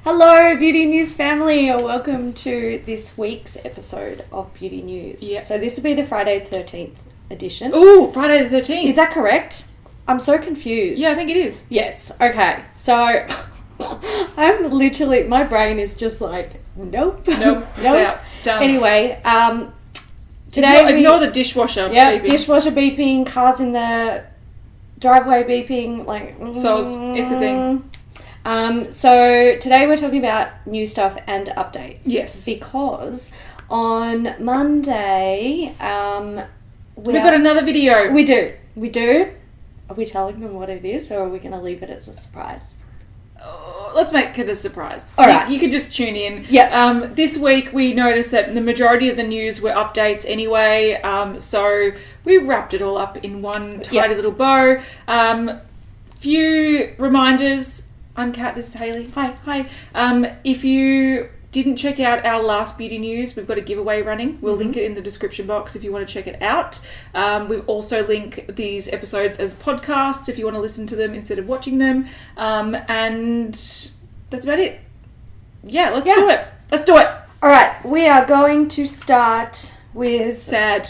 Hello, Beauty News family, and welcome to this week's episode of Beauty News. Yep. So this will be the Friday the 13th edition. Ooh, Friday the 13th. Is that correct? I'm so confused. Yeah, I think it is. Yes. Okay. So I'm literally, my brain is just like, nope. Nope. It's out. Done. Anyway, today ignore the dishwasher. Yeah, beeping. dishwasher beeping, cars in the driveway beeping, like. So it's a thing. So today we're talking about new stuff and updates. Yes. Because on Monday, We've got another video. We do. Are we telling them what it is, or are we going to leave it as a surprise? Let's make it a surprise. All right. You can just tune in. Yeah. This week we noticed that the majority of the news were updates anyway, so we wrapped it all up in one tidy little bow. Few reminders. I'm Kat, this is Hayley. Hi. If you didn't check out our last beauty news, we've got a giveaway running. We'll link it in the description box if you want to check it out. We'll also link these episodes as podcasts if you want to listen to them instead of watching them. And that's about it. Yeah, let's do it. Let's do it. All right. We are going to start with Sad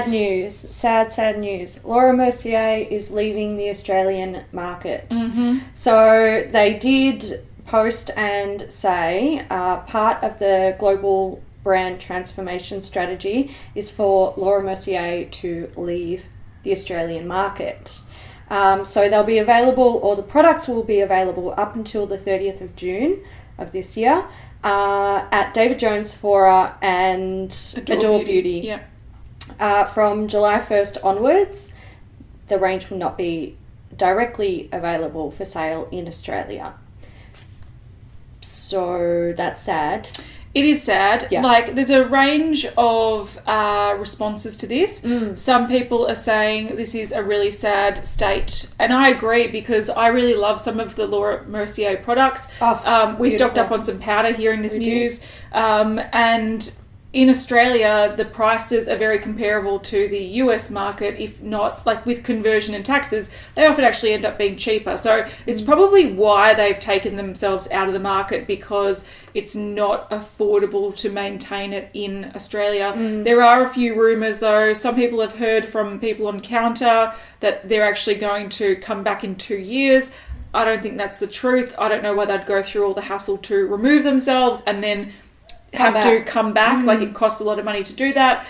news. Laura Mercier is leaving the Australian market. Mm-hmm. So they did post and say part of the global brand transformation strategy is for Laura Mercier to leave the Australian market. So they'll be available, or the products will be available up until the 30th of June of this year at David Jones, Sephora and Adore Beauty. Yeah. From July 1st onwards, the range will not be directly available for sale in Australia. So that's sad. It is sad. Yeah. Like, there's a range of responses to this. Some people are saying this is a really sad state. And I agree, because I really love some of the Laura Mercier products. We stocked up on some powder here in this news. And in Australia, the prices are very comparable to the US market, if not, like, with conversion and taxes, they often actually end up being cheaper. So it's probably why they've taken themselves out of the market, because it's not affordable to maintain it in Australia. There are a few rumours, though. Some people have heard from people on counter that they're actually going to come back in 2 years. I don't think that's the truth. I don't know why they'd go through all the hassle to remove themselves and then to come back. Like, it costs a lot of money to do that.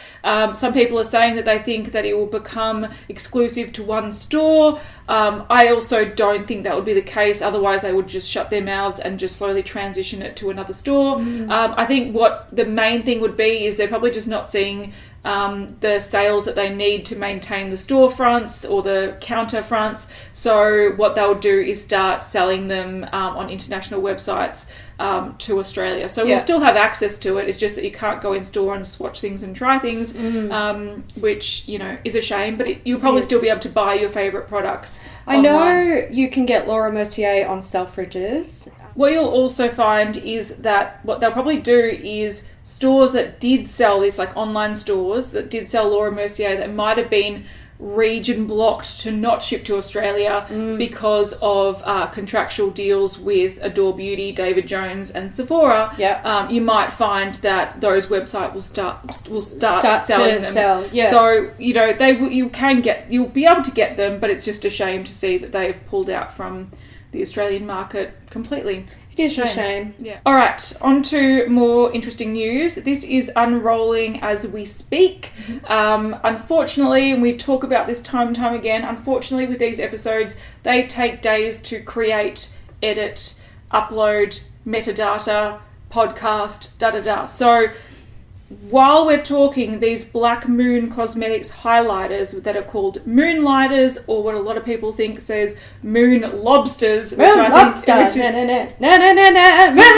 Some people are saying that they think that it will become exclusive to one store. I also don't think that would be the case. Otherwise, they would just shut their mouths and just slowly transition it to another store. I think what the main thing would be is they're probably just not seeing the sales that they need to maintain the storefronts or the counter fronts. So what they'll do is start selling them on international websites to Australia. So we'll still have access to it. It's just that you can't go in store and swatch things and try things, which, you know, is a shame. But you'll probably still be able to buy your favourite products online. know you can get Laura Mercier on Selfridges. What you'll also find is that what they'll probably do is stores that did sell this, like online stores that did sell Laura Mercier, that might have been region blocked to not ship to Australia because of contractual deals with Adore Beauty, David Jones and Sephora. You might find that those websites will start selling them. So, you know, you'll be able to get them, but it's just a shame to see that they've pulled out from the Australian market completely. It is a shame. Yeah. All right, on to more interesting news. This is unrolling as we speak. Unfortunately, and we talk about this time and time again, unfortunately with these episodes, they take days to create, edit, upload, metadata, podcast, So while we're talking, these Blackmoon Cosmetics highlighters that are called Moonlighters, or what a lot of people think says Moon Lobsters. Moon Lobster! Moon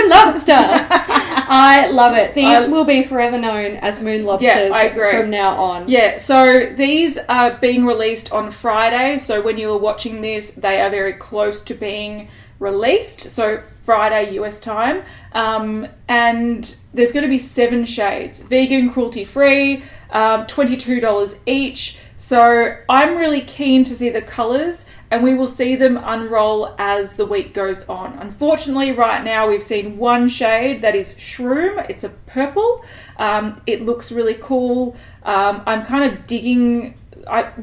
Lobster! I love it. These will be forever known as Moon Lobsters from now on. Yeah, so these are being released on Friday. So when you are watching this, they are very close to being released. So Friday US time. And there's going to be 7 shades. Vegan, cruelty-free, $22 each. So I'm really keen to see the colours and we will see them unroll as the week goes on. Unfortunately, right now we've seen one shade that is Shroom. It's a purple. It looks really cool. I'm kind of digging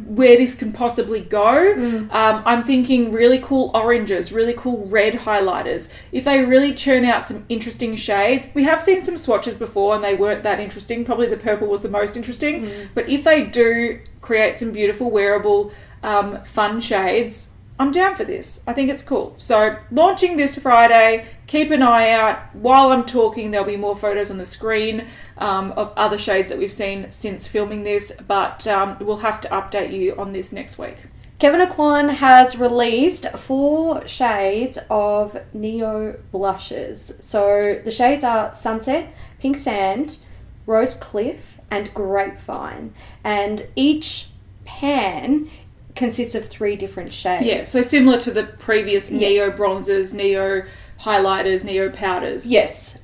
where this can possibly go. I'm thinking really cool oranges, really cool red highlighters. If they really churn out some interesting shades, we have seen some swatches before and they weren't that interesting. Probably the purple was the most interesting. But if they do create some beautiful wearable fun shades, I'm down for this. I think it's cool. So launching this Friday, keep an eye out. While I'm talking, there'll be more photos on the screen of other shades that we've seen since filming this, but we'll have to update you on this next week. Kevyn Aucoin has released 4 shades of Neo blushes. So the shades are Sunset, Pink Sand, Rose Cliff, and Grapevine. And each pan consists of 3 different shades. Yeah, so similar to the previous Neo bronzers, Neo highlighters, Neo powders. Yes.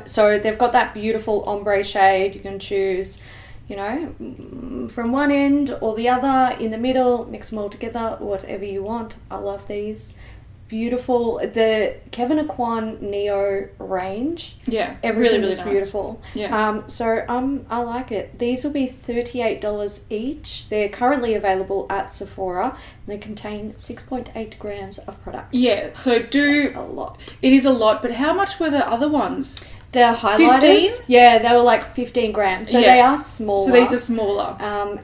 So they've got that beautiful ombre shade. You can choose, from one end or the other, in the middle, mix them all together, whatever you want. I love these. Beautiful. The Kevyn Aucoin Neo range. Yeah, everything really is nice. Beautiful. Yeah. So I like it. These will be $38 each. They're currently available at Sephora, and they contain 6.8 grams of product. Yeah. So That's a lot. It is a lot, but how much were the other ones? The highlighters, 15? yeah, they were like 15 grams, so they are smaller. So these are smaller.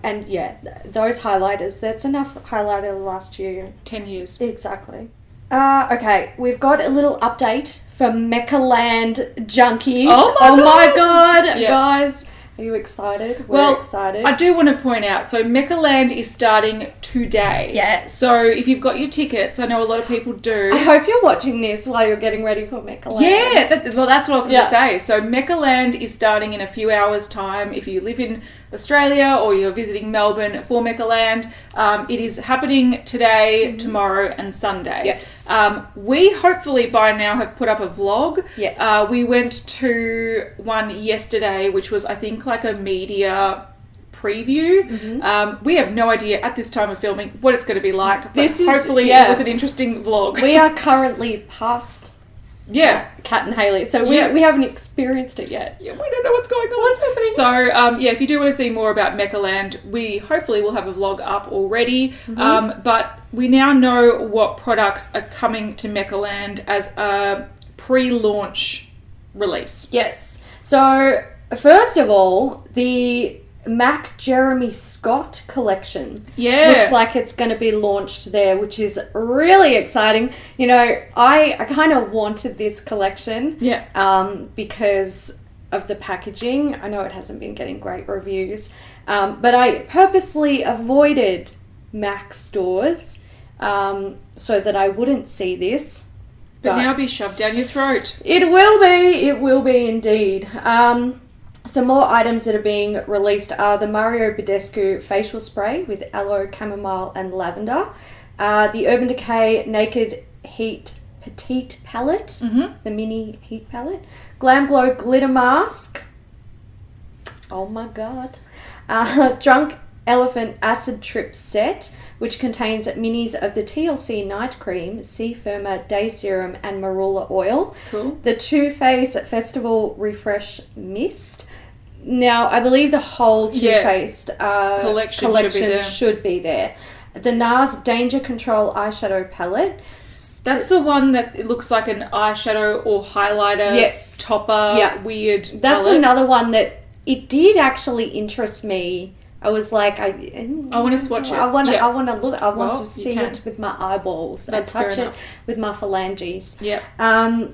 And yeah, those highlighters, that's enough highlighter to last you 10 years. Exactly. Okay, we've got a little update from Meccaland junkies. Oh my god, yeah. Guys, are you excited? We're excited. I do want to point out, so Meccaland is starting today. Yes. So if you've got your tickets, I know a lot of people do. I hope you're watching this while you're getting ready for Meccaland. Yeah, that's what I was going to say. So Meccaland is starting in a few hours' time. If you live in Australia or you're visiting Melbourne for Meccaland, it is happening today, tomorrow and Sunday. Yes. We hopefully by now have put up a vlog. Yes. We went to one yesterday, which was I think like a media preview. We have no idea at this time of filming what it's going to be like, but hopefully it was an interesting vlog. We are currently past Kat and Hayley, so we haven't experienced it yet. Yeah, we don't know what's going on. What's happening? So if you do want to see more about Meccaland, we hopefully will have a vlog up already. But we now know what products are coming to Meccaland as a pre-launch release. Yes. So first of all, the Mac Jeremy Scott collection looks like it's going to be launched there, which is really exciting. I kind of wanted this collection because of the packaging. I know it hasn't been getting great reviews, but I purposely avoided Mac stores so that I wouldn't see this. But now be shoved down your throat. It will be indeed. Some more items that are being released are the Mario Badescu facial spray with aloe, chamomile and lavender. The Urban Decay Naked Heat Petite Palette, the mini heat palette. Glam Glow Glitter Mask. Oh my god. Drunk Elephant Acid Trip Set, which contains minis of the TLC Night Cream, C Firma Day Serum and Marula Oil. Cool. The Too Faced Festival Refresh Mist. Now, I believe the whole Too Faced collection should be there. The NARS Danger Control Eyeshadow Palette. That's the one that it looks like an eyeshadow or highlighter topper weird That's palette. Another one that it did actually interest me. I was like, I want to swatch it. I want to look. I want to see it with my eyeballs. That's and touch fair it with my phalanges. Yeah.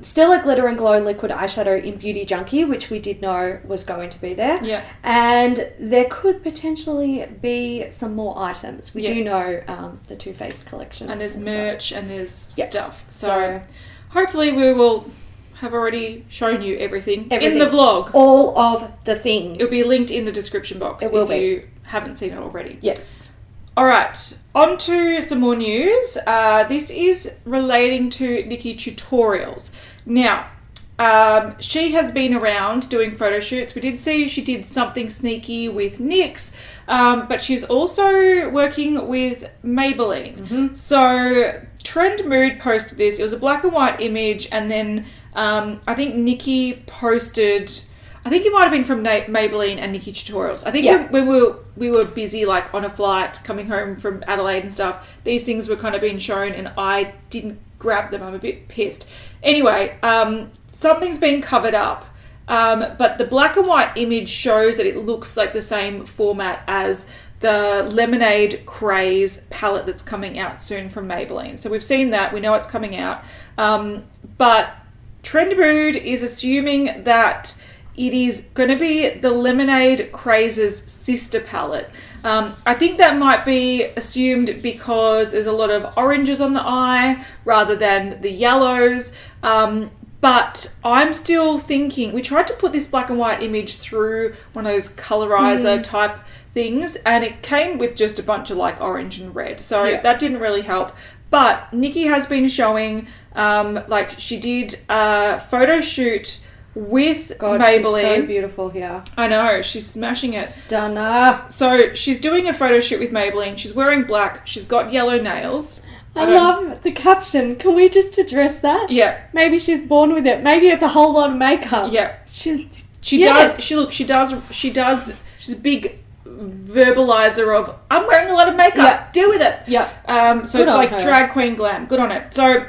Still a Glitter and Glow liquid eyeshadow in Beauty Junkie, which we did know was going to be there. Yeah. And there could potentially be some more items. We do know the Too Faced collection. And there's merch and there's stuff. So hopefully we will have already shown you everything in the vlog. All of the things. It'll be linked in the description box if you haven't seen it already. Yes. All right, on to some more news. This is relating to Nikki Tutorials. Now, she has been around doing photo shoots. We did see she did something sneaky with NYX, but she's also working with Maybelline. So Trendmood posted this. It was a black and white image, and then I think Nikki posted... I think it might have been from Maybelline and Nikki Tutorials. I think when we were busy, like on a flight coming home from Adelaide and stuff, these things were kind of being shown and I didn't grab them. I'm a bit pissed. Anyway, something's been covered up, but the black and white image shows that it looks like the same format as the Lemonade Craze palette that's coming out soon from Maybelline. So we've seen that. We know it's coming out. But Trendmood is assuming that it is going to be the Lemonade Craze's sister palette. I think that might be assumed because there's a lot of oranges on the eye rather than the yellows. But I'm still thinking, we tried to put this black and white image through one of those colorizer type things, and it came with just a bunch of like orange and red. So that didn't really help. But Nikki has been showing, like she did a photo shoot with Maybelline. She's so beautiful here. I know, she's smashing it. Stunner. So she's doing a photo shoot with Maybelline. She's wearing black. She's got yellow nails. I love the caption. Can we just address that? Yeah. Maybe she's born with it. Maybe it's a whole lot of makeup. Yeah. She does. She's a big verbalizer of, I'm wearing a lot of makeup. Yeah. Deal with it. Yeah. So it's like drag queen glam. Good on it. So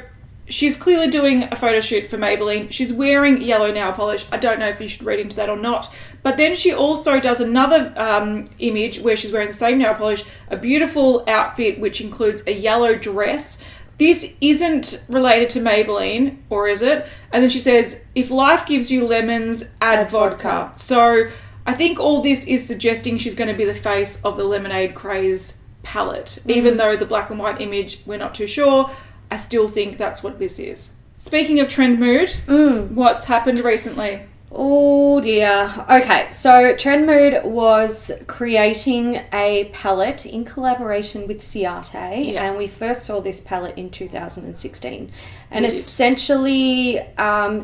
she's clearly doing a photo shoot for Maybelline. She's wearing yellow nail polish. I don't know if you should read into that or not. But then she also does another image where she's wearing the same nail polish, a beautiful outfit which includes a yellow dress. This isn't related to Maybelline, or is it? And then she says, if life gives you lemons, add vodka. So I think all this is suggesting she's going to be the face of the Lemonade Craze palette. Even though the black and white image, we're not too sure. I still think that's what this is. Speaking of Trendmood, what's happened recently? Oh dear. Okay, so Trendmood was creating a palette in collaboration with Ciate, and we first saw this palette in 2016. And essentially,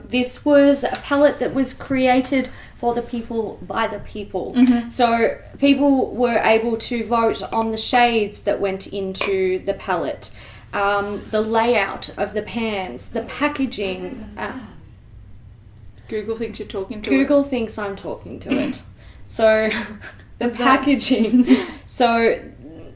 this was a palette that was created for the people, by the people. So people were able to vote on the shades that went into the palette. The layout of the pans, the packaging. Google thinks you're talking to Google thinks I'm talking to it. So the packaging. So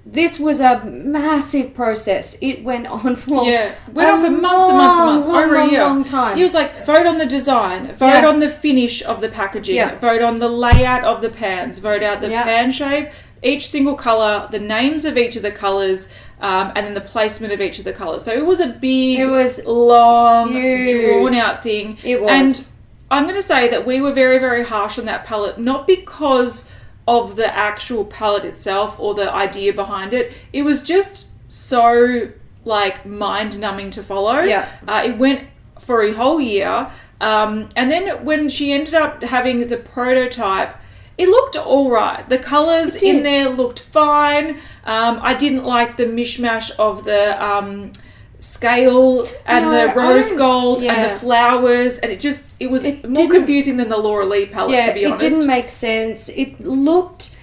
this was a massive process. It went on for months and months and months, over a year. Long time. He was like, vote on the design, vote on the finish of the packaging, vote on the layout of the pans, vote out the pan shape, each single colour, the names of each of the colours, and then the placement of each of the colours. So it was a big, long, drawn out thing. It was. And I'm going to say that we were very, very harsh on that palette, not because of the actual palette itself or the idea behind it. It was just so like mind-numbing to follow. It went for a whole year. And then when she ended up having the prototype, it looked all right. The colours in there looked fine. I didn't like the mishmash of the scale and the rose gold and the flowers, and it was more confusing than the Laura Lee palette, to be honest. It didn't make sense. It looked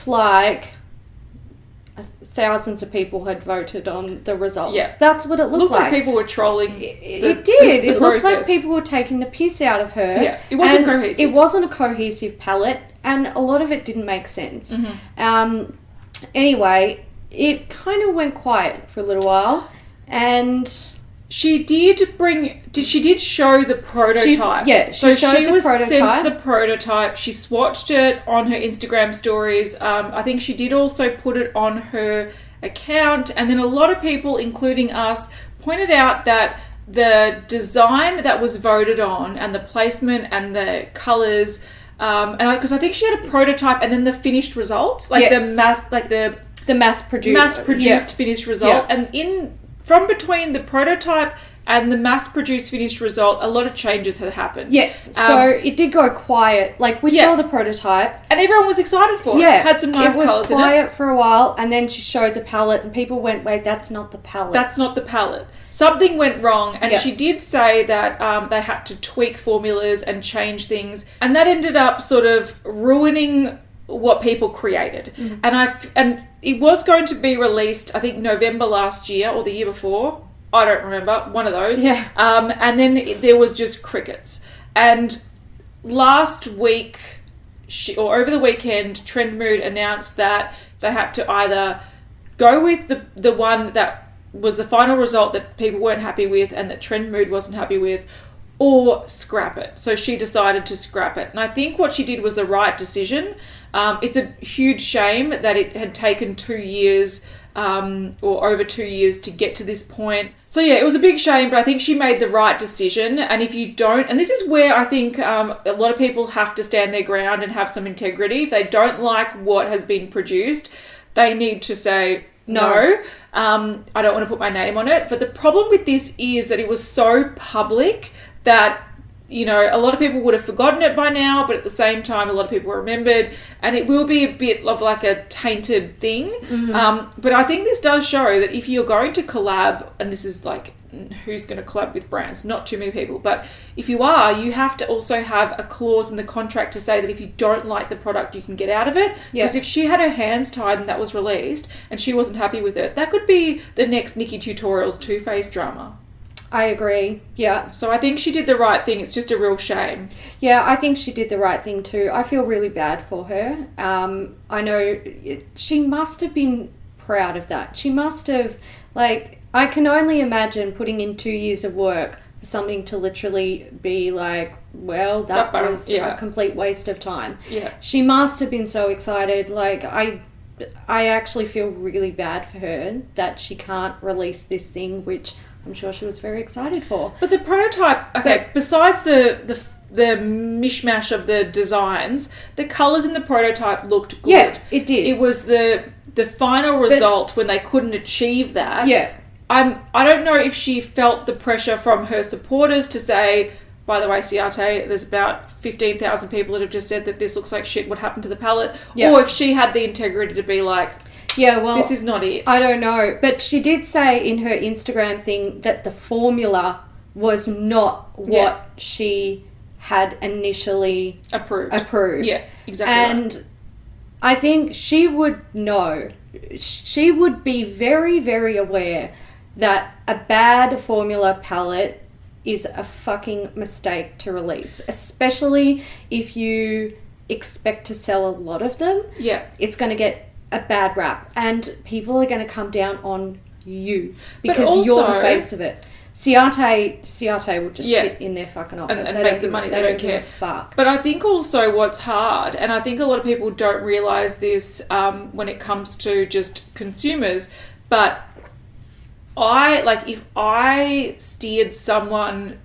like thousands of people had voted on the results. That's what it looked like. People were trolling. It did. It looked like people were taking the piss out of her. It wasn't cohesive. It wasn't a cohesive palette, and a lot of it didn't make sense. Anyway, it kind of went quiet for a little while. And she did show the prototype. She showed the prototype. Sent the prototype. She swatched it on her Instagram stories. I think she did also put it on her account. And then a lot of people, including us, pointed out that the design that was voted on and the placement and the colours, and because I think she had a prototype and then the finished result, the mass produced finished result, and from between the prototype and the mass-produced finished result, a lot of changes had happened. Yes, so it did go quiet. Like, we saw the prototype. And everyone was excited for it. Yeah. Had some nice colours in it. It was quiet for a while, and then she showed the palette, and people went, wait, that's not the palette. That's not the palette. Something went wrong, and she did say that they had to tweak formulas and change things, and that ended up sort of ruining what people created. And it was going to be released, I think, November last year or the year before. I don't remember, one of those. Yeah. And then there was just crickets. And last week, or over the weekend, Trendmood announced that they had to either go with the one that was the final result that people weren't happy with and that Trendmood wasn't happy with, or scrap it. So she decided to scrap it. And I think what she did was the right decision. It's a huge shame that it had taken 2 years or over 2 years to get to this point. So yeah, it was a big shame, but I think she made the right decision. And if you don't, and this is where I think a lot of people have to stand their ground and have some integrity. If they don't like what has been produced, they need to say, no, I don't want to put my name on it. But the problem with this is that it was so public that, you know, a lot of people would have forgotten it by now, but at the same time, a lot of people remembered, and it will be a bit of like a tainted thing. But I think this does show that if you're going to collab, and this is like, who's going to collab with brands? Not too many people, but if you are, you have to also have a clause in the contract to say that if you don't like the product, you can get out of it. Because if she had her hands tied and that was released, and she wasn't happy with it, that could be the next Nikki Tutorials Too Faced drama. I agree. Yeah. So I think she did the right thing. It's just a real shame. Yeah, I think she did the right thing too. I feel really bad for her. I know she must have been proud of that. She must have, like, I can only imagine putting in 2 years of work for something to literally be like, well, that was a complete waste of time. Yeah. She must have been so excited. Like, I actually feel really bad for her that she can't release this thing, which I'm sure she was very excited for. But the prototype, besides the mishmash of the designs, the colours in the prototype looked good. Yeah, it did. It was the final result when they couldn't achieve that. Yeah. I don't know if she felt the pressure from her supporters to say, by the way, Ciate, there's about 15,000 people that have just said that this looks like shit, what happened to the palette? Yeah. Or if she had the integrity to be like, yeah, well, this is not it. I don't know. But she did say in her Instagram thing that the formula was not what she had initially approved. Yeah, exactly. And I think she would know. She would be very, very aware that a bad formula palette is a fucking mistake to release. Especially if you expect to sell a lot of them. Yeah. It's going to get a bad rap, and people are going to come down on you because you're the face of it. Ciate will just sit in their fucking office and make the money. They don't care. Fuck. But I think also what's hard, and I think a lot of people don't realise this when it comes to just consumers, but if I steered someone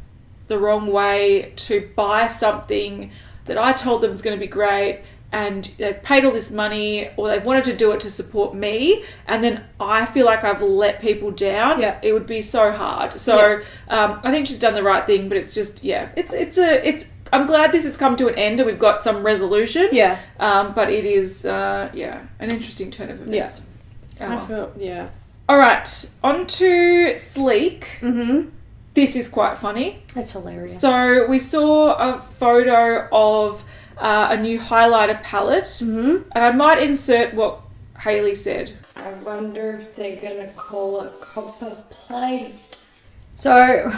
the wrong way to buy something that I told them was going to be great, and they paid all this money, or they wanted to do it to support me, and then I feel like I've let people down, it would be so hard. So I think she's done the right thing, but it's just, it's I'm glad this has come to an end and we've got some resolution. Yeah. But it is, an interesting turn of events. Yeah. I feel, All right, on to Sleek. Mm-hmm. This is quite funny. That's hilarious. So we saw a photo of a new highlighter palette, and I might insert what Hayley said. I wonder if they're going to call it Copperplate. So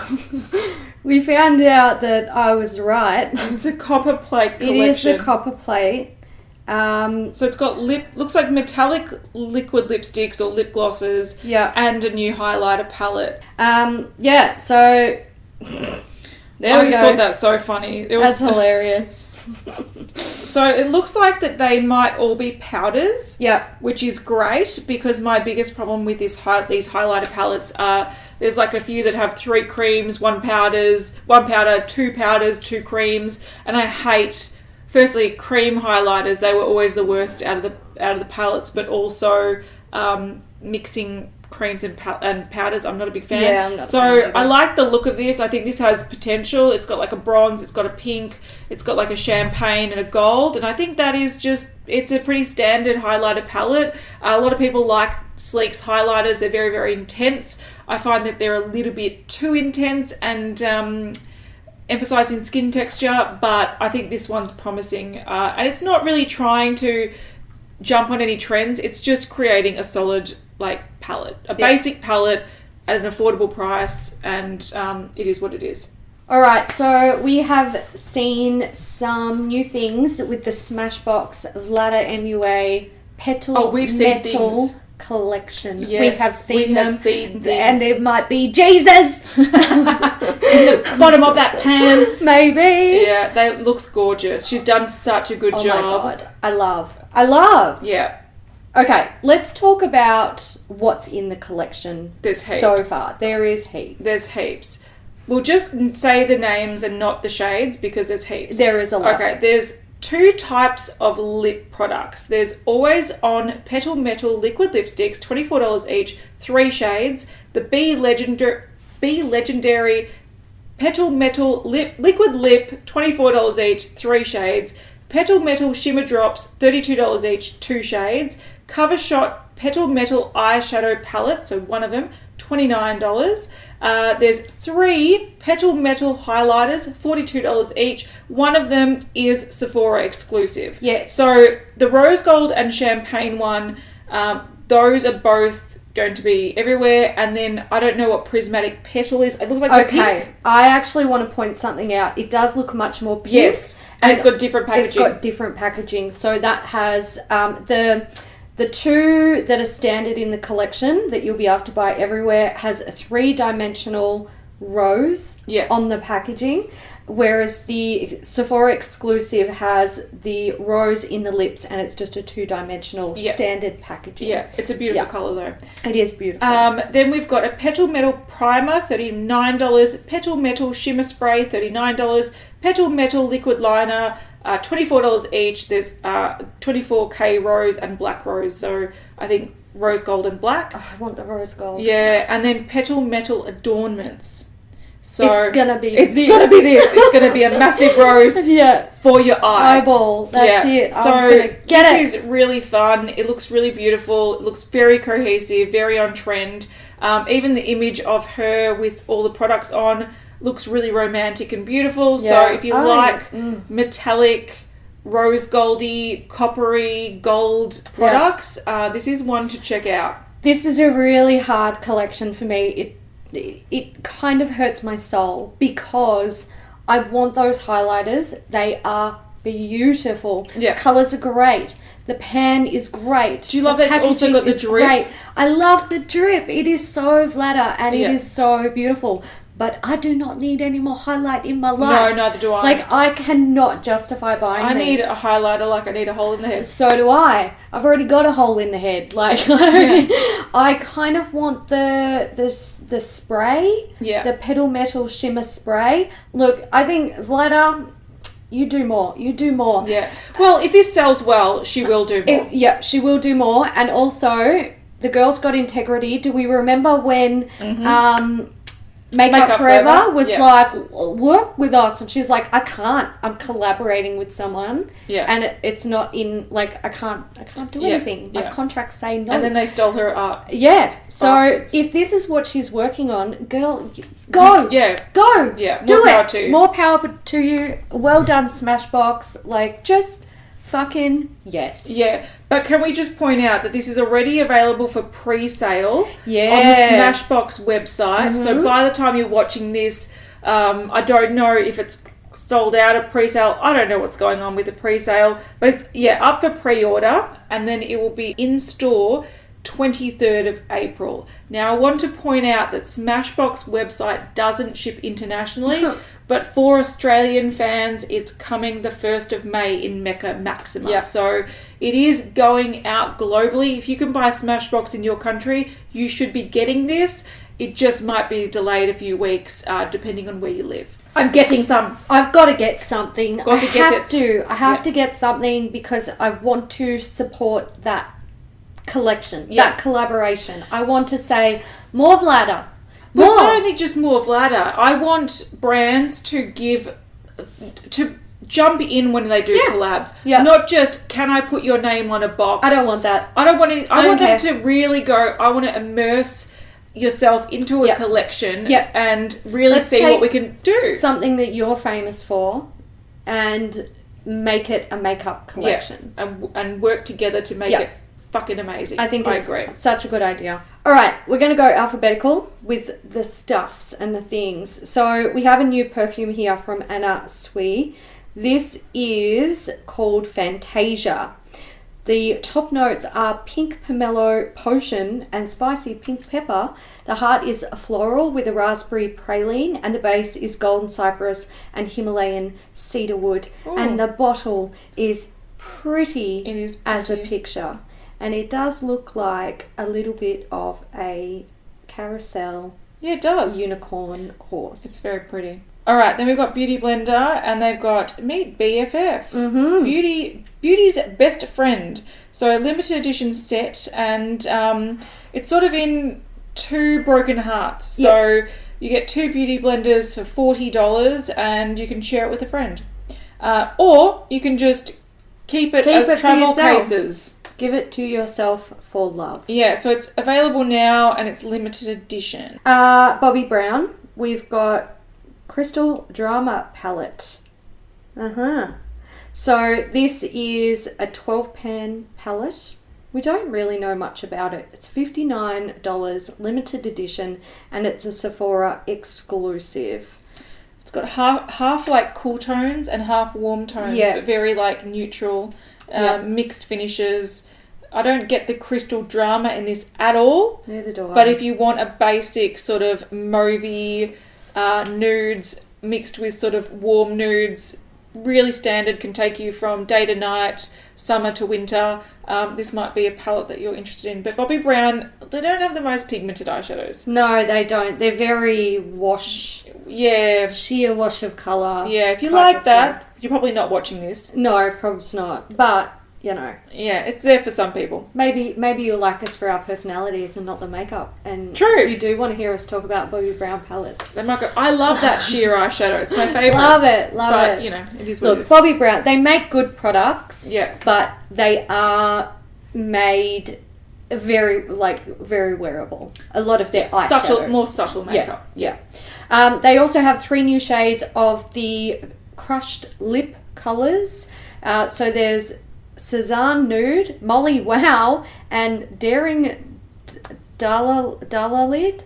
we found out that I was right. It's a Copperplate collection. It is a Copperplate. So it's got looks like metallic liquid lipsticks or lip glosses, and a new highlighter palette. So there I just thought that's so funny. That's hilarious. So it looks like that they might all be powders. Yeah. Which is great, because my biggest problem with these highlighter palettes are there's like a few that have 3 creams, 1 powder, 2 powders, 2 creams, and I hate, firstly, cream highlighters. They were always the worst out of the palettes, but also mixing creams and powders. I'm not a big fan. Yeah, I'm not a fan So either. I like the look of this. I think this has potential. It's got like a bronze, it's got a pink, it's got like a champagne and a gold. And I think that is just, it's a pretty standard highlighter palette. A lot of people like Sleek's highlighters. They're very, very intense. I find that they're a little bit too intense and emphasizing skin texture, but I think this one's promising. And it's not really trying to jump on any trends. It's just creating a solid like palette, a basic palette at an affordable price, and it is what it is. All right, so we have seen some new things with the Smashbox Vlada MUA Petal we've seen Metal things. Collection. Yes, we have seen them, things. and it might be Jesus In the bottom of that pan. maybe. Yeah, that looks gorgeous. She's done such a good Oh job. my god, I love. Yeah. Okay, let's talk about what's in the collection. There's heaps. So far. There is heaps. There's heaps. We'll just say the names and not the shades because there's heaps. There is a lot. Okay, there's 2 types of lip products. There's Always On Petal Metal Liquid Lipsticks, $24 each, 3 shades. The B Legendary Petal Metal Liquid Lip, $24 each, 3 shades. Petal Metal Shimmer Drops, $32 each, 2 shades. Cover Shot Petal Metal Eyeshadow Palette, so one of them, $29. There's 3 Petal Metal Highlighters, $42 each. One of them is Sephora exclusive. Yes. So the Rose Gold and Champagne one, those are both going to be everywhere. And then I don't know what Prismatic Petal is. It looks like the pink. I actually want to point something out. It does look much more pink. Yes. And it's got different packaging. It's got different packaging. So that has the 2 that are standard in the collection that you'll be able to buy everywhere has a 3-dimensional rose on the packaging, whereas the Sephora exclusive has the rose in the lips and it's just a 2-dimensional standard packaging. Yeah, it's a beautiful colour though. It is beautiful. Then we've got a Petal Metal Primer, $39. Petal Metal Shimmer Spray, $39. Petal Metal Liquid Liner, $24 each. There's 24K rose and black rose. So I think rose gold and black. Oh, I want the rose gold. Yeah, and then Petal Metal Adornments. So it's gonna be this. It's gonna be a massive rose for your eye. Eyeball. That's it. So this is really fun. It looks really beautiful. It looks very cohesive, very on trend. Even the image of her with all the products on looks really romantic and beautiful. Yeah. So if you like metallic, rose goldy, coppery, gold products, this is one to check out. This is a really hard collection for me. It kind of hurts my soul because I want those highlighters. They are beautiful. Yeah. Colours are great. The pan is great. Do you love that it's also got the drip? Great. I love the drip. It is so Vlada and it is so beautiful. But I do not need any more highlight in my life. No, neither do I. Like, I cannot justify buying I these. need a highlighter like I need a hole in the head. So do I. I've already got a hole in the head. Like, I kind of want the spray. Yeah. The Petal Metal Shimmer Spray. Look, I think, Vlada, you do more. You do more. Yeah. Well, if this sells well, she will do more. She will do more. And also, the girl's got integrity. Do we remember when... Makeup Forever was like, work with us, and she's like, I can't. I'm collaborating with someone, and it's not in like I can't do anything. My contracts say no. And then they stole her art. Yeah. So bastards. If this is what she's working on, girl, go. Go. Yeah. Do it. More power to you. Well done, Smashbox. Like just. Fucking yes. Yeah, but can we just point out that this is already available for pre-sale on the Smashbox website. So by the time you're watching this, I don't know if it's sold out of pre-sale. I don't know what's going on with the pre-sale, but it's up for pre-order, and then it will be in store 23rd of April. Now I want to point out that Smashbox website doesn't ship internationally. But for Australian fans, it's coming the 1st of May in Mecca Maxima. Yeah. So it is going out globally. If you can buy Smashbox in your country, you should be getting this. It just might be delayed a few weeks, depending on where you live. I'm getting some. I've got to get something. I have to get something because I want to support that collection, Yeah. that collaboration. I want to say more Vlada. But More. not only just more Vlada. I want brands to jump in when they do collabs. Yeah. Not just, can I put your name on a box? I don't want that. I don't want any. I want them care. to really go, I want to immerse yourself into a collection and really Let's see what we can do. Something that you're famous for and make it a makeup collection. Yeah. And work together to make it fucking amazing. I think it's agree. such a good idea. All right, we're going to go alphabetical with the stuffs and the things. So we have a new perfume here from Anna Sui. This is called Fantasia. The top notes are pink pomelo potion and spicy pink pepper. The heart is floral with a raspberry praline, and the base is golden cypress and Himalayan cedarwood. Ooh. And the bottle is pretty, It is as a pretty. picture. And it does look like a little bit of a carousel Yeah, it does. unicorn horse. It's very pretty. All right, then we've got Beauty Blender, and they've got Meet BFF. Mm-hmm. Beauty's best friend. So a limited edition set, and it's sort of in 2 broken hearts. So you get 2 Beauty Blenders for $40, and you can share it with a friend. Or you can just keep it as for travel yourself. cases. Give it to yourself for love. Yeah, so it's available now, and it's limited edition. Bobbi Brown, we've got Crystal Drama Palette. So this is a 12-pan palette. We don't really know much about it. It's $59, limited edition, and it's a Sephora exclusive. It's got half like cool tones and half warm tones, but very like neutral, mixed finishes. I don't get the crystal drama in this at all. Neither do I. But if you want a basic sort of mauvey nudes mixed with sort of warm nudes, really standard, can take you from day to night, summer to winter. This might be a palette that you're interested in. But Bobbi Brown, they don't have the most pigmented eyeshadows. No, they don't. They're very wash. Yeah. Sheer wash of colour. Yeah, if you like that, you're probably not watching this. No, probably not. But, you know. Yeah, it's there for some people. Maybe you'll like us for our personalities and not the makeup. And True. You do want to hear us talk about Bobbi Brown palettes. They might go, I love that sheer eyeshadow. It's my favourite. Love it. But, you know, it is what Look, it is. Bobbi Brown, they make good products. Yeah. But they are made very wearable. A lot of their eyeshadows. More subtle makeup. Yeah. They also have 3 new shades of the crushed lip colours. So there's Cezanne Nude, Molly Wow, and Daring Dalalid.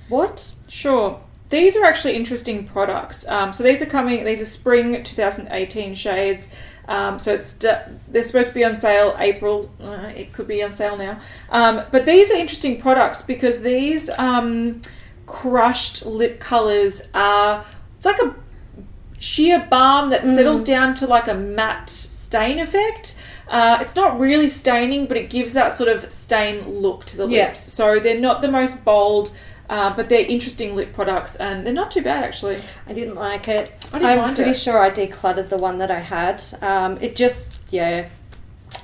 What? Sure. These are actually interesting products. So these are spring 2018 shades. So they're supposed to be on sale April. It could be on sale now. But these are interesting products because these crushed lip colours it's like a sheer balm that settles down to like a matte stain effect. It's not really staining, but it gives that sort of stain look to the lips. So they're not the most bold, but they're interesting lip products, and they're not too bad actually. I didn't like it. I'm pretty sure I decluttered the one that I had.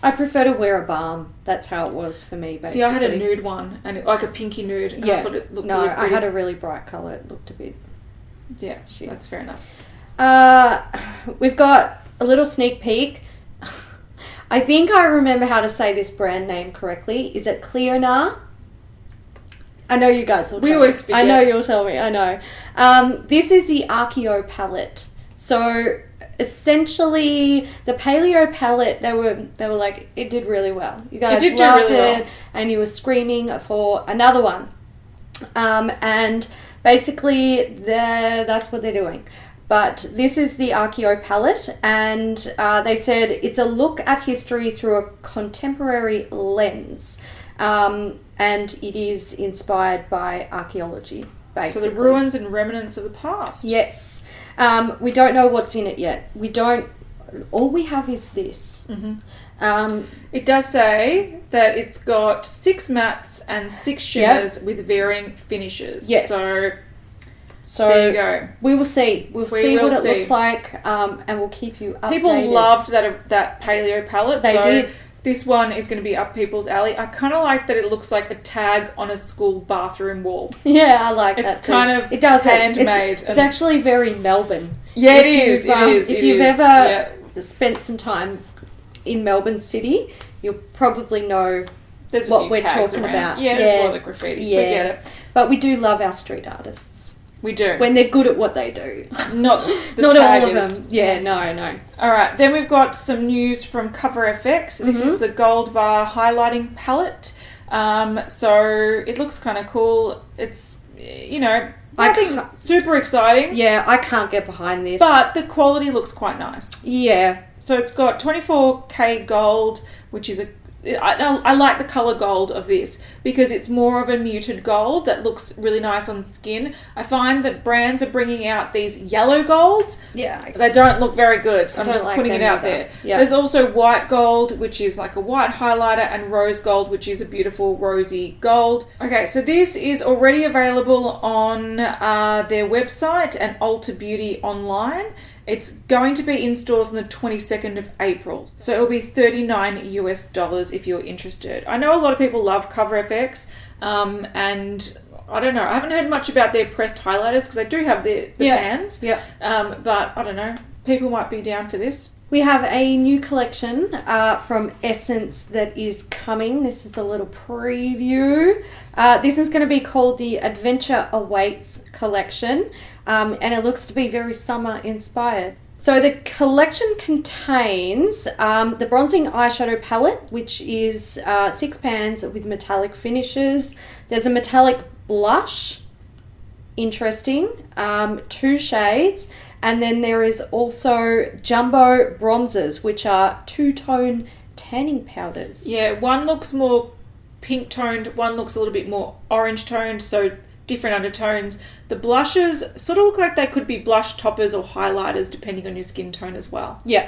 I prefer to wear a balm. That's how it was for me, basically. See, I had a nude one, and like a pinky nude, and I thought it looked really pretty. I had a really bright colour. It looked a bit... Yeah, that's fair enough. We've got a little sneak peek. I think I remember how to say this brand name correctly. Is it Clionadh? I know you guys will tell me. We always forget. I know you'll tell me. I know. This is the Archeo palette. So essentially, the Paleo palette, they were like, it did really well. You guys loved it, and you were screaming for another one. And basically, that's what they're doing. But this is the Archeo palette, and they said it's a look at history through a contemporary lens. And it is inspired by archaeology, basically. So the ruins and remnants of the past. Yes. We don't know what's in it yet. All we have is this. Mm-hmm. It does say that it's got 6 mattes and 6 shimmers with varying finishes. Yes. So there you go. We will see. We'll see what it looks like, and we'll keep you updated. People loved that paleo palette. They did. This one is going to be up people's alley. I kind of like that it looks like a tag on a school bathroom wall. Yeah, I like that. It's kind of it does handmade. It's actually very Melbourne. Yeah, it is. If you've ever spent some time in Melbourne City, you'll probably know there's what we're talking about. Yeah, there's a lot of graffiti. Yeah. We get it. But we do love our street artists. We do. When they're good at what they do. Not all of them. Yeah, no. All right, then we've got some news from Cover FX. This is the Gold Bar highlighting palette. So it looks kind of cool. It's, nothing super exciting. Yeah, I can't get behind this. But the quality looks quite nice. Yeah. So it's got 24K gold, which is I like the colour gold of this because it's more of a muted gold that looks really nice on skin. I find that brands are bringing out these yellow golds. Yeah. They don't look very good. I'm just like putting it out there. Yeah. There's also white gold, which is like a white highlighter, and rose gold, which is a beautiful rosy gold. Okay, so this is already available on their website and Ulta Beauty online. It's going to be in stores on the 22nd of April. So it'll be $39 if you're interested. I know a lot of people love Cover FX, and I don't know. I haven't heard much about their pressed highlighters because they do have the pans. Yeah. But I don't know. People might be down for this. We have a new collection from Essence that is coming. This is a little preview. This is going to be called the Adventure Awaits collection, and it looks to be very summer inspired. So the collection contains the bronzing eyeshadow palette, which is 6 pans with metallic finishes. There's a metallic blush, interesting, 2 shades. And then there is also jumbo bronzers, which are 2-tone tanning powders. Yeah, one looks more pink toned, one looks a little bit more orange toned, so different undertones. The blushes sort of look like they could be blush toppers or highlighters depending on your skin tone as well. Yeah.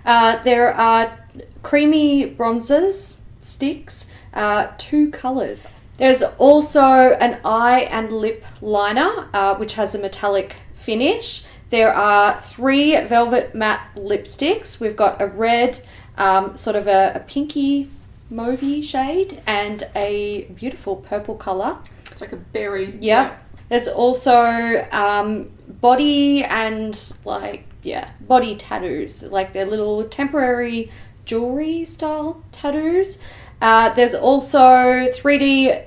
There are creamy bronzers, sticks, 2 colours. There's also an eye and lip liner, which has a metallic finish. There are 3 velvet matte lipsticks. We've got a red, sort of a pinky mauvey shade, and a beautiful purple colour. It's like a berry. Yep. Yeah. There's also body and body tattoos, like they're little temporary jewelry style tattoos. There's also 3D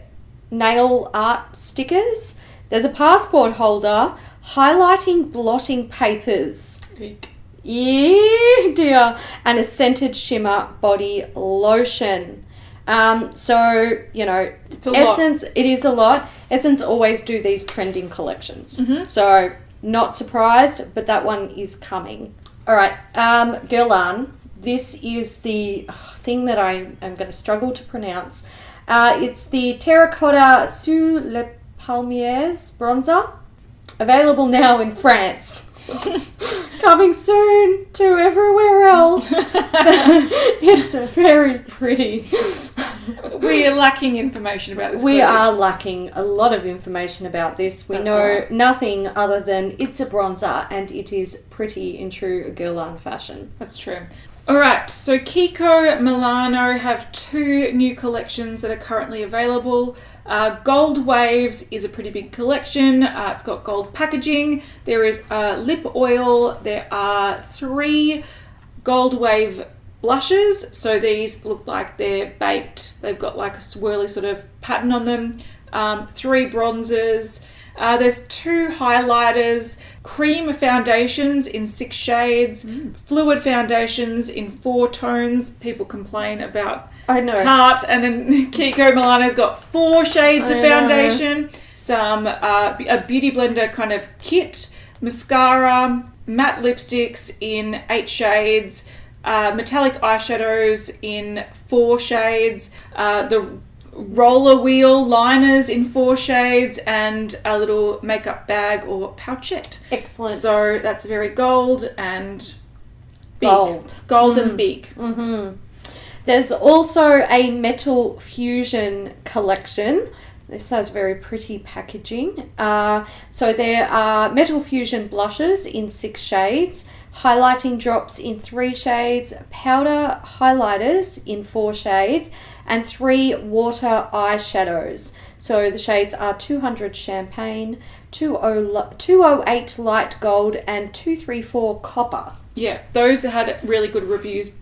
nail art stickers. There's a passport holder, highlighting blotting papers. Eek. Yeah, dear. And a scented shimmer body lotion. So, it's a Essence, lot. It is a lot. Essence always do these trending collections. Mm-hmm. So, not surprised, but that one is coming. All right, Guerlain. This is the thing that I am going to struggle to pronounce. It's the Terracotta Sous les Palmiers bronzer. Available now in France. Coming soon to everywhere else. It's very pretty. We are lacking information about this. We are lacking a lot of information about this. We That's know right. nothing other than it's a bronzer and it is pretty in true Guerlain fashion. That's true. Alright, so Kiko Milano have 2 new collections that are currently available. Goldwaves is a pretty big collection. It's got gold packaging. There is lip oil. There are 3 Goldwave blushes. So these look like they're baked. They've got like a swirly sort of pattern on them. 3 bronzers. There's 2 highlighters, cream foundations in 6 shades, fluid foundations in 4 tones. People complain about Tarte, and then Kiko Milano's got 4 shades of foundation. Some a beauty blender kind of kit, mascara, matte lipsticks in 8 shades, metallic eyeshadows in 4 shades, the roller wheel liners in 4 shades, and a little makeup bag or pouchette. Excellent. So that's very gold and big. Gold and big. Mm-hmm. There's also a Metal Fusion collection. This has very pretty packaging. So there are Metal Fusion blushes in 6 shades, highlighting drops in 3 shades, powder highlighters in 4 shades, and 3 water eyeshadows. So the shades are 200 Champagne, 208 Light Gold, and 234 Copper. Yeah, those had really good reviews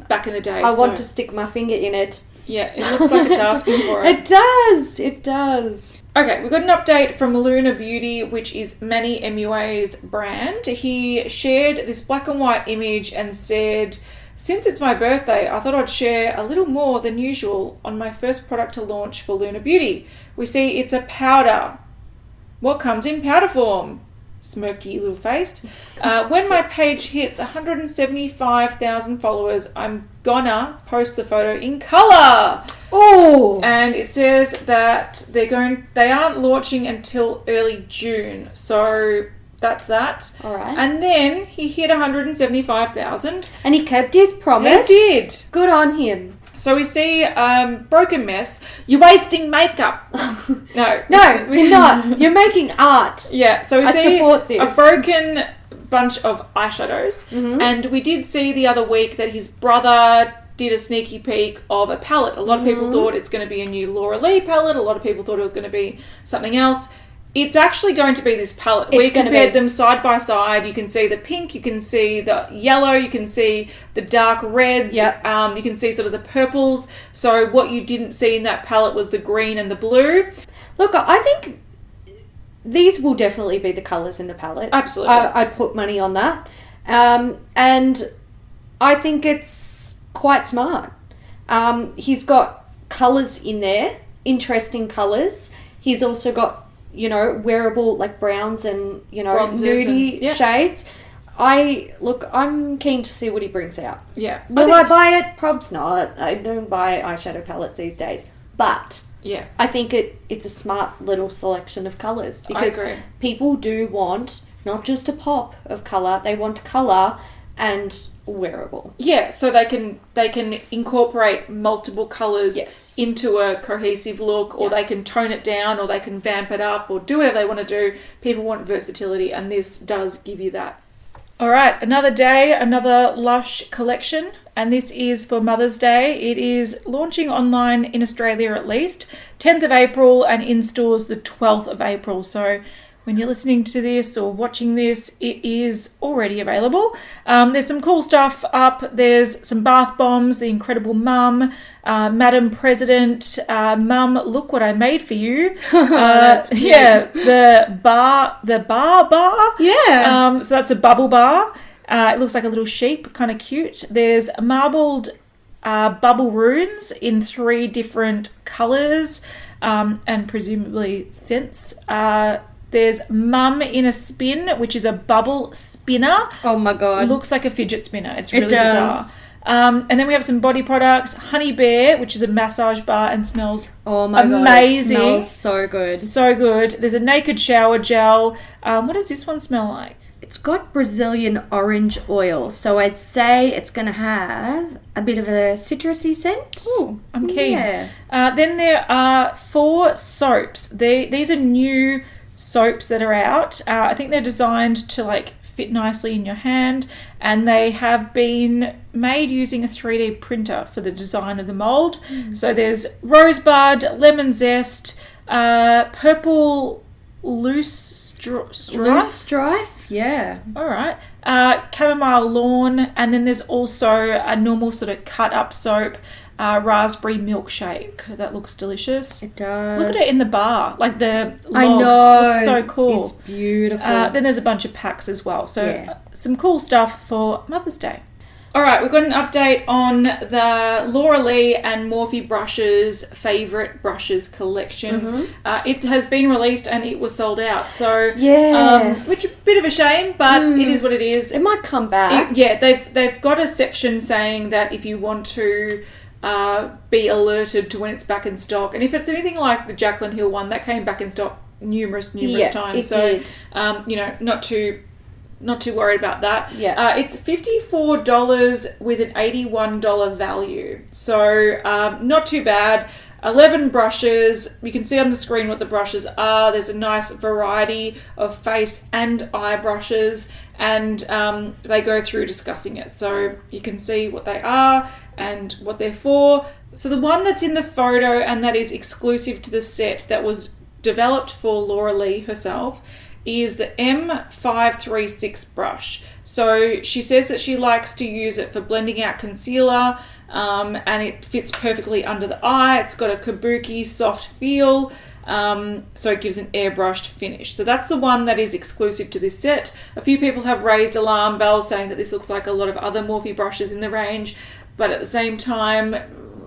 back in the day. I want to stick my finger in it. Yeah, it looks like it's asking for it. It does. It does. Okay, we've got an update from Lunar Beauty, which is Manny MUA's brand. He shared this black and white image and said, "Since it's my birthday, I thought I'd share a little more than usual on my first product to launch for Lunar Beauty. We see it's a powder. What comes in powder form?" Smirky little face. "When my page hits 175,000 followers, I'm gonna post the photo in colour." Oh! And it says that they aren't launching until early June. So that's that. All right. And then he hit 175,000. And he kept his promise. He did. Good on him. So we see Broken Mess. "You're wasting makeup." No, you're not. You're making art. Yeah, so we I see support this. a broken bunch of eyeshadows. Mm-hmm. And we did see the other week that his brother did a sneaky peek of a palette. A lot of people thought it's going to be a new Laura Lee palette. A lot of people thought it was going to be something else. It's actually going to be this palette. We compared them side by side. You can see the pink, you can see the yellow, you can see the dark reds, Yep. You can see sort of the purples. So what you didn't see in that palette was the green and the blue. Look, I think these will definitely be the colours in the palette. Absolutely. I'd put money on that. And I think it's quite smart. He's got colours in there, interesting colours. He's also got, wearable like browns and, Bronzers nudie shades. I'm keen to see what he brings out. Yeah. Will I buy it? Probs not. I don't buy eyeshadow palettes these days. But Yeah. I think it's a smart little selection of colours because I agree. people do want not just a pop of colour, they want colour and wearable. Yeah, so they can incorporate multiple colours Yes. into a cohesive look, or they can tone it down, or they can vamp it up, or do whatever they want to do. People want versatility, and this does give you that. All right, another day, another Lush collection, and this is for Mother's Day. It is launching online in Australia at least, 10th of April, and in stores the 12th of April. So when you're listening to this or watching this, it is already available. There's some cool stuff up. There's some bath bombs, the Incredible Mum, Madam President, Mum, look what I made for you. Yeah, the bar. Yeah. So that's a bubble bar. It looks like a little sheep, kind of cute. There's marbled bubble runes in 3 different colours and presumably scents. There's Mum in a Spin, which is a bubble spinner. Oh my god. Looks like a fidget spinner. It's really does. bizarre. And then we have some body products. Honey Bear, which is a massage bar and smells amazing. God, it smells so good. So good. There's a naked shower gel. What does this one smell like? It's got Brazilian orange oil, so I'd say it's going to have a bit of a citrusy scent. Ooh, I'm keen. Yeah. Then there are 4 soaps. These are new soaps that are out. I think they're designed to fit nicely in your hand, and they have been made using a 3D printer for the design of the mold. So there's Rosebud, Lemon Zest, Purple Loose Strife. Loose Strife, yeah. All right. Chamomile Lawn, and then there's also a normal sort of cut up soap, raspberry milkshake. That looks delicious. It does. Look at it in the bar, like the log. I know. Looks so cool. It's beautiful. Then there's a bunch of packs as well. So some cool stuff for Mother's Day. All right, we've got an update on the Laura Lee and Morphe brushes favourite brushes collection. It has been released and it was sold out. So which is a bit of a shame, but it is what it is. It might come back. They've got a section saying that if you want to be alerted to when it's back in stock, and if it's anything like the Jaclyn Hill one, that came back in stock numerous times. It So did. not too worried about that. Yeah. It's $54 with an $81 value. So not too bad. 11 brushes. You can see on the screen what the brushes are. There's a nice variety of face and eye brushes. and they go through discussing it. So you can see what they are and what they're for. So the one that's in the photo and that is exclusive to the set that was developed for Laura Lee herself is the M536 brush. So she says that she likes to use it for blending out concealer, and it fits perfectly under the eye. It's got a kabuki soft feel, so it gives an airbrushed finish. So that's the one that is exclusive to this set. A few people have raised alarm bells saying that this looks like a lot of other Morphe brushes in the range, but at the same time,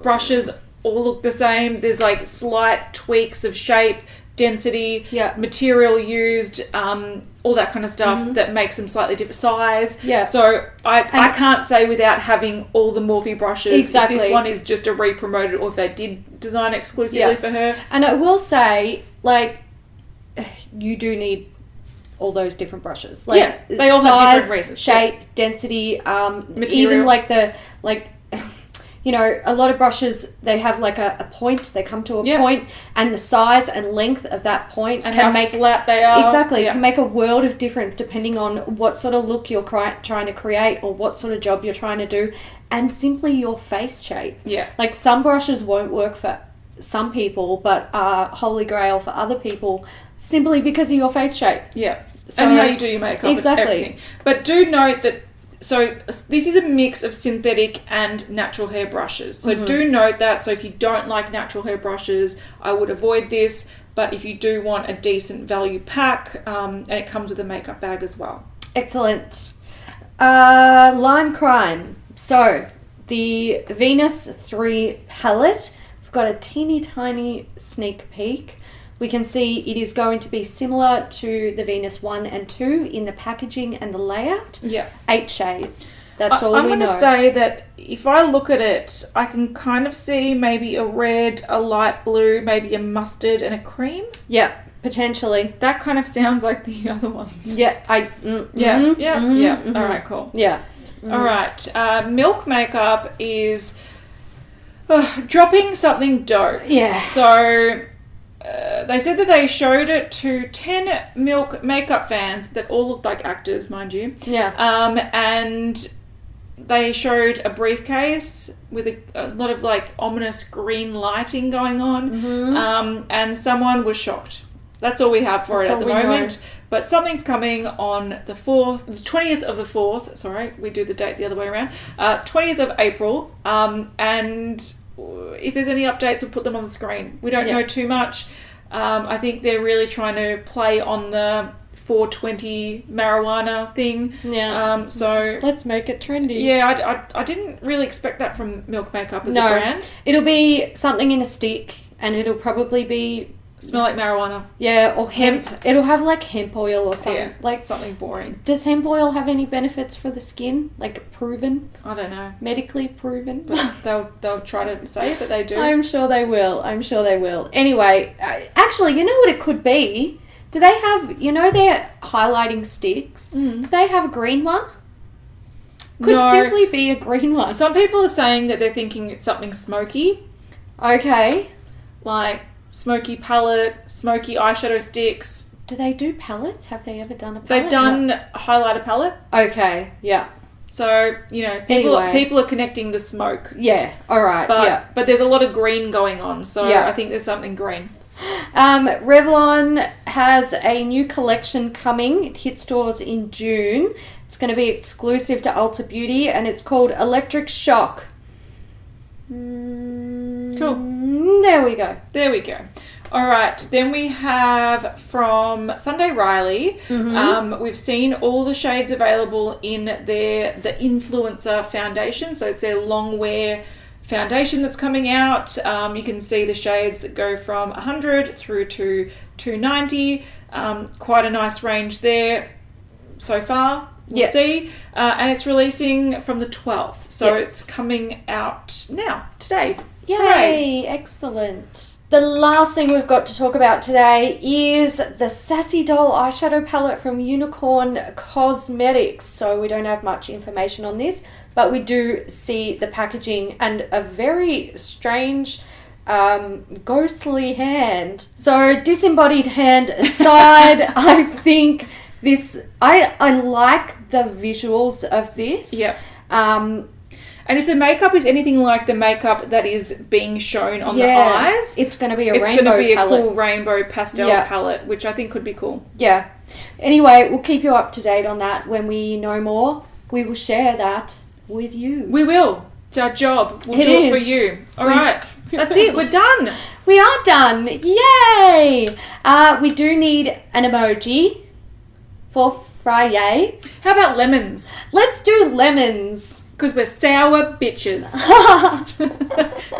brushes all look the same. There's like slight tweaks of shape, density, material used, all that kind of stuff that makes them slightly different size. Yeah. So I can't say without having all the Morphe brushes if this one is just a re-promoted or if they did design exclusively for her. And I will say, like, you do need all those different brushes. Like, they all size, have different reasons. shape, density, material. Even like you know, a lot of brushes, they have like a point, they come to a point, and the size and length of that point and can how make flat they are. Exactly, can make a world of difference depending on what sort of look you're trying to create or what sort of job you're trying to do, and simply your face shape. Yeah. Like, some brushes won't work for some people, but are holy grail for other people simply because of your face shape. Yeah. So, and how you do your makeup and everything. But do note that, so this is a mix of synthetic and natural hair brushes. So do note that. So if you don't like natural hair brushes, I would avoid this. But if you do want a decent value pack, and it comes with a makeup bag as well. Excellent. Lime Crime. So the Venus 3 palette, we've got a teeny tiny sneak peek. We can see it is going to be similar to the Venus 1 and 2 in the packaging and the layout. Yeah. 8 shades. That's all I'm we know. going to say that if I look at it, I can kind of see maybe a red, a light blue, maybe a mustard and a cream. Yeah, potentially. That kind of sounds like the other ones. Yeah. All right, cool. Yeah. All right. Milk makeup is dropping something dope. Yeah. So they said that they showed it to 10 Milk makeup fans that all looked like actors, mind you. Yeah. And they showed a briefcase with a lot of like ominous green lighting going on. And someone was shocked. That's all we have for it at the moment. But something's coming on the 20th of the 4th. Sorry, we do the date the other way around. 20th of April. And if there's any updates, we'll put them on the screen. We don't know too much. I think they're really trying to play on the 420 marijuana thing. Yeah. So let's make it trendy. Yeah, I didn't really expect that from Milk Makeup as a brand. It'll be something in a stick, and it'll probably be smell like marijuana. Yeah, or hemp. It'll have like hemp oil or something. Yeah, like something boring. Does hemp oil have any benefits for the skin? Like, proven? I don't know. Medically proven? But they'll try to say it, but they do. I'm sure they will. Anyway, actually, you know what it could be? Do they have, you know, their highlighting sticks? Do they have a green one? Could simply be a green one. Some people are saying that they're thinking it's something smoky. Okay. Like smoky palette, smoky eyeshadow sticks. Do they do palettes? Have they ever done a palette? They've done a highlighter palette. Okay, yeah. So, you know, people are connecting the smoke. Yeah, alright, But there's a lot of green going on, so I think there's something green. Revlon has a new collection coming. It hits stores in June. It's going to be exclusive to Ulta Beauty, and it's called Electric Shock. Cool. There we go. All right, then we have from Sunday Riley. We've seen all the shades available in the Influencer foundation. So it's their long wear foundation that's coming out. You can see the shades that go from 100 through to 290. Quite a nice range there so far. We'll see. And it's releasing from the 12th. So it's coming out now, today. Yay! Hooray. Excellent. The last thing we've got to talk about today is the Sassy Doll eyeshadow palette from Unicorn Cosmetics. So we don't have much information on this, but we do see the packaging and a very strange ghostly hand. So disembodied hand aside, I think This, I like the visuals of this. Yeah. And if the makeup is anything like the makeup that is being shown on the eyes, it's going to be a it's rainbow going to be palette. a cool rainbow pastel palette, which I think could be cool. Yeah. Anyway, we'll keep you up to date on that. When we know more, we will share that with you. We will. It's our job. We'll do it for you. All right. That's it. We're done. We are done. Yay! We do need an emoji for Friday. How about lemons? Let's do lemons. Because we're sour bitches.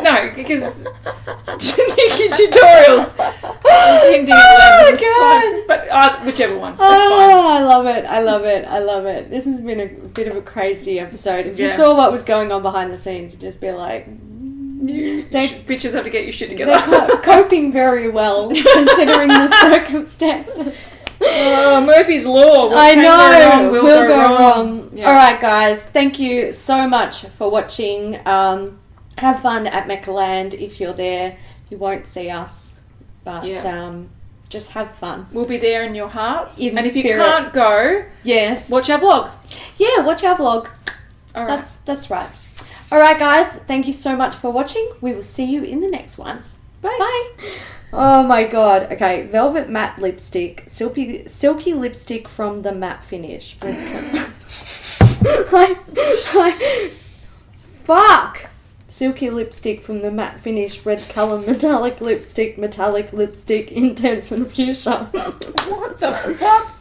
No, because Nikki Tutorials was hinting at lemons. God. But whichever one. That's fine. fine. I love it. This has been a bit of a crazy episode. If you saw what was going on behind the scenes, you'd just be like... bitches have to get your shit together. They're coping very well, considering the circumstances. Murphy's Law. I know. Will go wrong. Yeah. All right, guys. Thank you so much for watching. Have fun at Meccaland if you're there. You won't see us, but just have fun. We'll be there in your hearts. In and if spirit. you can't go, watch our vlog. Yeah, watch our vlog. All right. That's right. All right, guys. Thank you so much for watching. We will see you in the next one. Bye. Bye. Oh my god. Okay, velvet matte lipstick. Silky lipstick from the matte finish. Fuck! Silky lipstick from the matte finish. Red colour metallic lipstick, intense and fuchsia. What the fuck?